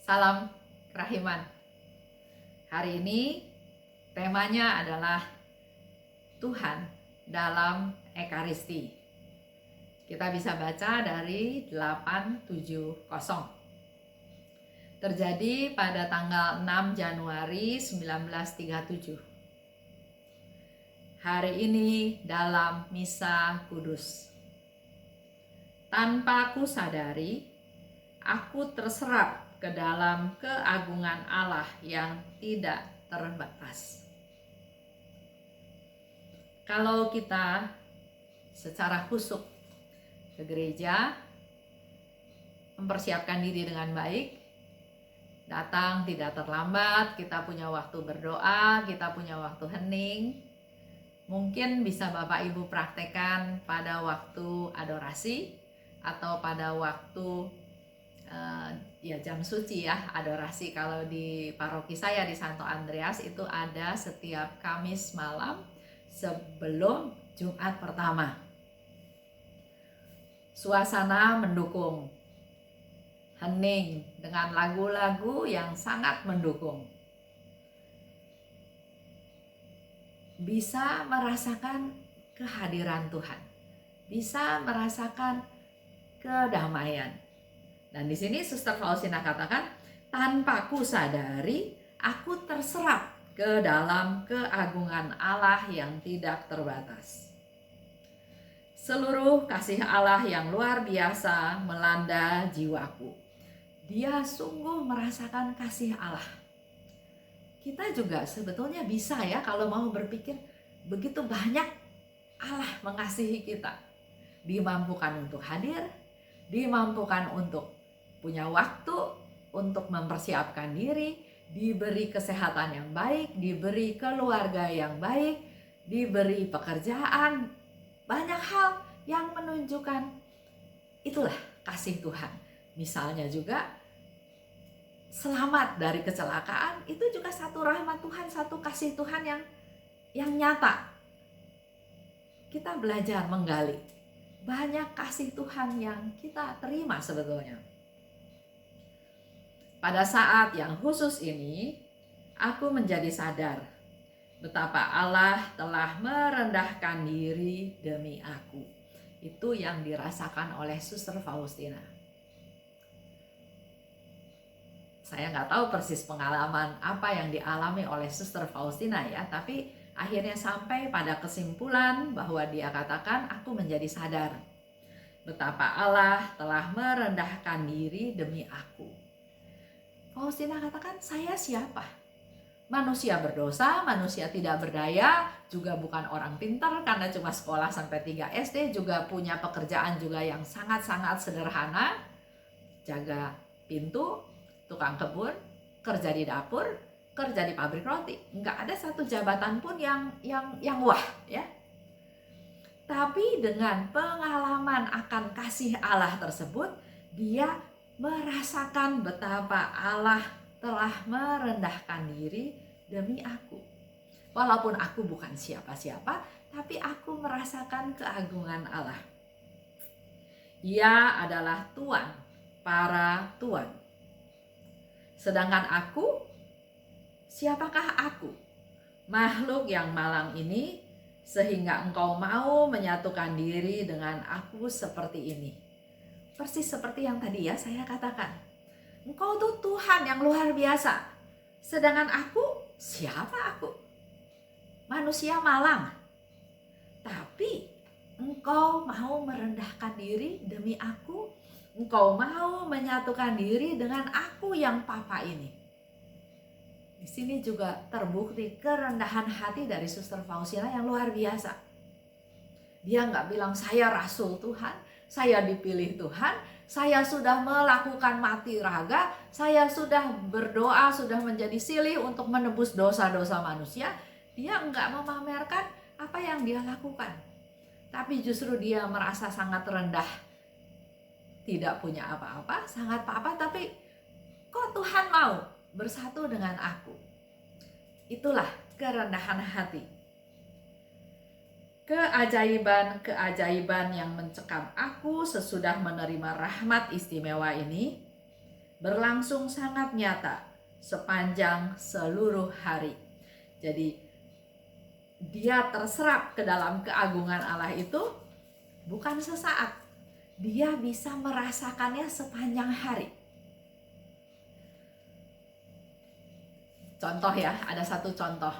Salam kerahiman. Hari ini temanya adalah Tuhan dalam Ekaristi. Kita bisa baca dari 870. Terjadi pada tanggal 6 Januari 1937. Hari ini dalam Misa Kudus. Tanpa ku sadari, aku terserap ke dalam keagungan Allah yang tidak terbatas. Kalau kita secara khusyuk ke gereja, mempersiapkan diri dengan baik, datang tidak terlambat, kita punya waktu berdoa, kita punya waktu hening, mungkin bisa Bapak Ibu praktekkan pada waktu adorasi atau pada waktu jam suci ya, adorasi. Kalau di paroki saya di Santo Andreas itu ada setiap Kamis malam sebelum Jumat pertama. Suasana mendukung, hening dengan lagu-lagu yang sangat mendukung. Bisa merasakan kehadiran Tuhan, bisa merasakan kedamaian. Dan di sini Suster Faustina katakan, tanpa ku sadari, aku terserap ke dalam keagungan Allah yang tidak terbatas. Seluruh kasih Allah yang luar biasa melanda jiwaku. Dia sungguh merasakan kasih Allah. Kita juga sebetulnya bisa ya, kalau mau berpikir, begitu banyak Allah mengasihi kita. Dimampukan untuk hadir, dimampukan untuk punya waktu untuk mempersiapkan diri, diberi kesehatan yang baik, diberi keluarga yang baik, diberi pekerjaan, banyak hal yang menunjukkan itulah kasih Tuhan. Misalnya juga selamat dari kecelakaan, itu juga satu rahmat Tuhan, satu kasih Tuhan yang nyata. Kita belajar menggali banyak kasih Tuhan yang kita terima sebetulnya. Pada saat yang khusus ini, aku menjadi sadar betapa Allah telah merendahkan diri demi aku. Itu yang dirasakan oleh Suster Faustina. Saya nggak tahu persis pengalaman apa yang dialami oleh Suster Faustina ya, tapi akhirnya sampai pada kesimpulan bahwa dia katakan, aku menjadi sadar betapa Allah telah merendahkan diri demi aku. Faustina katakan, saya siapa? Manusia berdosa, manusia tidak berdaya, juga bukan orang pintar karena cuma sekolah sampai 3 SD, juga punya pekerjaan juga yang sangat-sangat sederhana, jaga pintu, tukang kebun, kerja di dapur, kerja di pabrik roti. Nggak ada satu jabatan pun yang wah ya. Tapi dengan pengalaman akan kasih Allah tersebut, dia merasakan betapa Allah telah merendahkan diri demi aku. Walaupun aku bukan siapa-siapa, tapi aku merasakan keagungan Allah. Ia adalah Tuan para tuan. Sedangkan aku, siapakah aku? Makhluk yang malang ini, sehingga engkau mau menyatukan diri dengan aku seperti ini. Persis seperti yang tadi ya saya katakan. Engkau tuh Tuhan yang luar biasa. Sedangkan aku, siapa aku? Manusia malang. Tapi engkau mau merendahkan diri demi aku. Engkau mau menyatukan diri dengan aku yang papa ini. Di sini juga terbukti kerendahan hati dari Suster Faustina yang luar biasa. Dia nggak bilang saya rasul Tuhan, saya dipilih Tuhan, saya sudah melakukan mati raga, saya sudah berdoa, sudah menjadi silih untuk menebus dosa-dosa manusia. Dia nggak memamerkan apa yang dia lakukan, tapi justru dia merasa sangat rendah, tidak punya apa-apa, sangat apa-apa, tapi kok Tuhan mau bersatu dengan aku. Itulah kerendahan hati. Keajaiban-keajaiban yang mencekam aku sesudah menerima rahmat istimewa ini berlangsung sangat nyata sepanjang seluruh hari. Jadi dia terserap ke dalam keagungan Allah itu bukan sesaat, dia bisa merasakannya sepanjang hari. Contoh ya, ada satu contoh.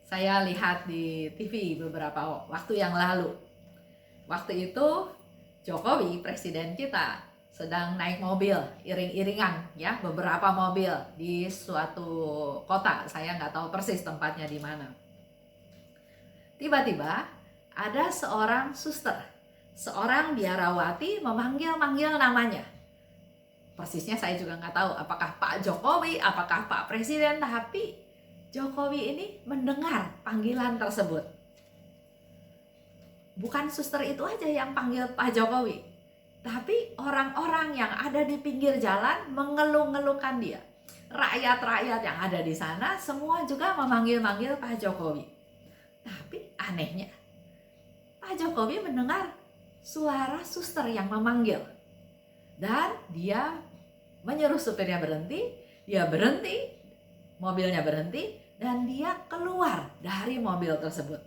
Saya lihat di TV beberapa waktu yang lalu. Waktu itu Jokowi, presiden kita, sedang naik mobil iring-iringan ya, beberapa mobil di suatu kota. Saya nggak tahu persis tempatnya di mana. Tiba-tiba ada seorang suster, seorang biarawati memanggil-manggil namanya. Persisnya saya juga nggak tahu apakah Pak Jokowi, apakah Pak Presiden, tapi Jokowi ini mendengar panggilan tersebut. Bukan suster itu aja yang panggil Pak Jokowi, tapi orang-orang yang ada di pinggir jalan mengeluh-ngeluhkan dia. Rakyat-rakyat yang ada di sana semua juga memanggil-manggil Pak Jokowi. Tapi anehnya, Pak Jokowi mendengar suara suster yang memanggil. Dan dia menyuruh supirnya berhenti, dia berhenti, mobilnya berhenti, dan dia keluar dari mobil tersebut.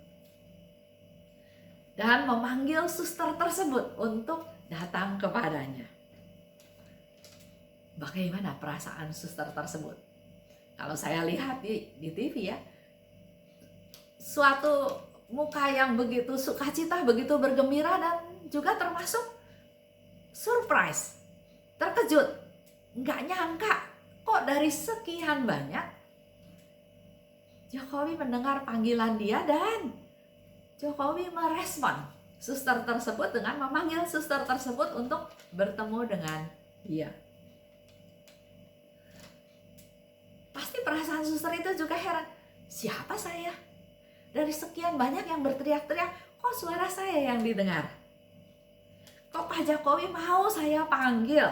Dan memanggil suster tersebut untuk datang kepadanya. Bagaimana perasaan suster tersebut? Kalau saya lihat di TV ya, suatu muka yang begitu sukacita, begitu bergembira, dan juga termasuk surprise, terkejut, nggak nyangka kok dari sekian banyak Jokowi mendengar panggilan dia dan Jokowi merespon suster tersebut dengan memanggil suster tersebut untuk bertemu dengan dia. Pasti perasaan suster itu juga heran, siapa saya? Dari sekian banyak yang berteriak-teriak, kok suara saya yang didengar? Kok Pak Jokowi mau saya panggil?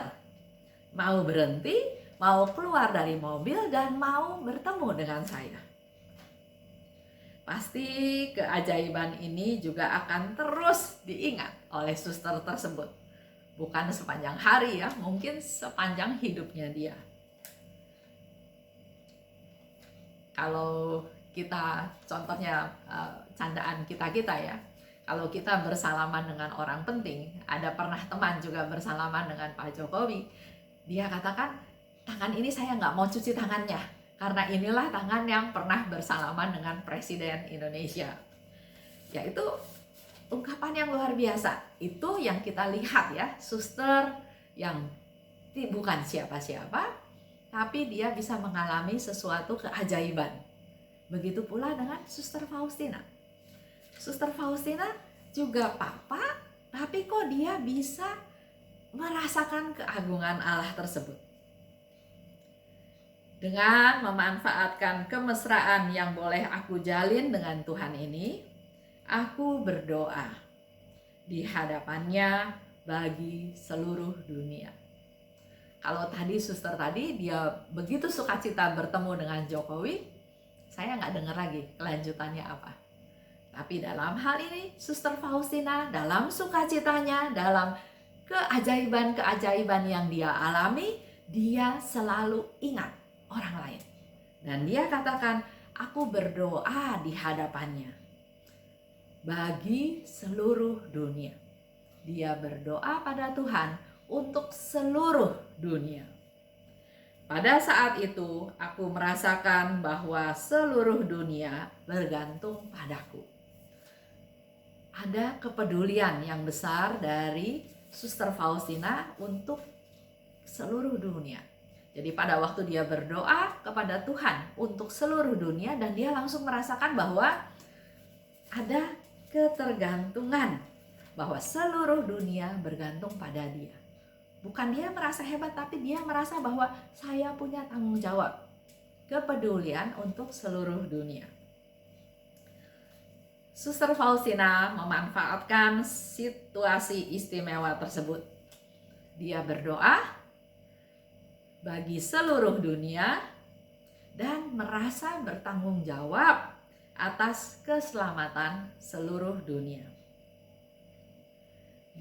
Mau berhenti, mau keluar dari mobil, dan mau bertemu dengan saya. Pasti keajaiban ini juga akan terus diingat oleh suster tersebut. Bukan sepanjang hari ya, mungkin sepanjang hidupnya dia. Kalau kita, contohnya candaan kita ya, kalau kita bersalaman dengan orang penting, ada pernah teman juga bersalaman dengan Pak Jokowi, dia katakan, tangan ini saya nggak mau cuci tangannya, karena inilah tangan yang pernah bersalaman dengan Presiden Indonesia. Ya, itu ungkapan yang luar biasa. Itu yang kita lihat ya, suster yang bukan siapa-siapa, tapi dia bisa mengalami sesuatu keajaiban. Begitu pula dengan Suster Faustina. Suster Faustina juga papa, tapi kok dia bisa merasakan keagungan Allah tersebut. Dengan memanfaatkan kemesraan yang boleh aku jalin dengan Tuhan ini, aku berdoa di hadapannya bagi seluruh dunia. Kalau tadi suster tadi dia begitu sukacita bertemu dengan Jokowi, saya nggak dengar lagi kelanjutannya apa. Tapi dalam hal ini Suster Faustina dalam sukacitanya, dalam keajaiban-keajaiban yang dia alami, dia selalu ingat orang lain. Dan dia katakan, aku berdoa di hadapannya bagi seluruh dunia. Dia berdoa pada Tuhan untuk seluruh dunia. Pada saat itu, aku merasakan bahwa seluruh dunia bergantung padaku. Ada kepedulian yang besar dari Suster Faustina untuk seluruh dunia. Jadi pada waktu dia berdoa kepada Tuhan untuk seluruh dunia, dan dia langsung merasakan bahwa ada ketergantungan, bahwa seluruh dunia bergantung pada dia. Bukan dia merasa hebat, tapi dia merasa bahwa saya punya tanggung jawab, kepedulian untuk seluruh dunia. Suster Faustina memanfaatkan situasi istimewa tersebut. Dia berdoa bagi seluruh dunia dan merasa bertanggung jawab atas keselamatan seluruh dunia.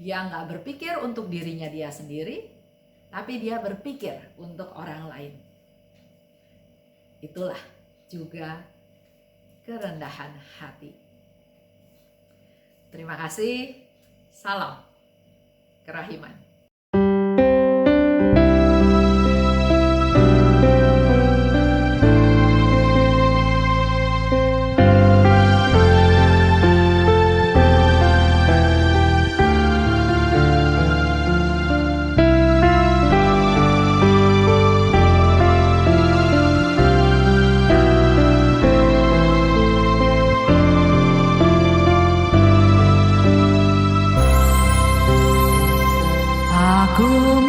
Dia nggak berpikir untuk dirinya dia sendiri, tapi dia berpikir untuk orang lain. Itulah juga kerendahan hati. Terima kasih. Salam kerahiman. Aku